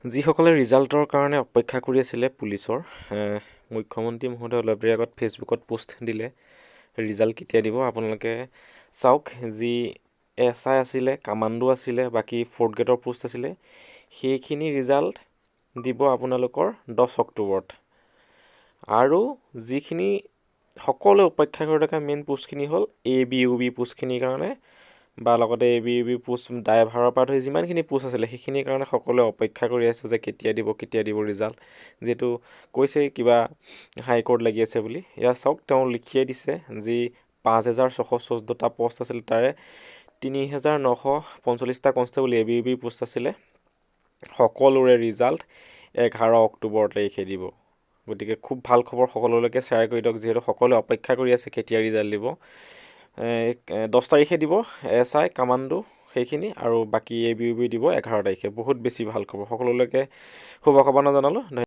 যিসকলে ৰিজাল্টৰ কাৰণে অপেক্ষা কৰি আছিলে পুলিচৰ, মুখ্যমন্ত্ৰী মহোদয়ে অলপ দেৰি আগত ফেচবুকত পোষ্ট দিলে ৰিজাল্ট কেতিয়া দিব। আপোনালোকে চাওক, যি SI আছিলে, কামাণ্ডো আছিলে, বাকী 4th গ্ৰেডৰ পোষ্ট আছিলে, সেইখিনি ৰিজাল্ট দিব আপোনালোকৰ 10 অক্টোবৰত। আৰু যিখিনি সকলোৱে অপেক্ষা কৰি থকা মেইন পোষ্টখিনি হ'ল ABUB পোষ্টখিনিৰ কাৰণে, বা লগতে ABUB পোষ্ট ড্ৰাইভাৰৰ পৰা ধৰি যিমানখিনি পোষ্ট আছিলে সেইখিনিৰ কাৰণে সকলোৱে অপেক্ষা কৰি আছে যে কেতিয়া দিব ৰিজাল্ট। যিহেতু কৈছে কিবা হাইকোৰ্ট লাগি আছে বুলি। এয়া চাওক, তেওঁ লিখিয়ে দিছে যি 5614টা পোষ্ট আছিল, তাৰে 3945টা কনষ্টেবল ABUB পোষ্ট আছিলে। সকলোৰে ৰিজাল্ট 11 অক্টোবৰ তাৰিখে দিব। গতিকে খুব ভাল খবৰ, সকলোলৈকে শ্বেয়াৰ কৰি দিয়ক, যিহেতু সকলোৱে অপেক্ষা কৰি আছে কেতিয়া ৰিজাল্ট দিব। 10 তাৰিখে দিব SI, কামাণ্ডো সেইখিনি, আৰু বাকী ABUB দিব 11 তাৰিখে। বহুত বেছি ভাল খবৰ, সকলোলৈকে শুভকামনা জনালোঁ।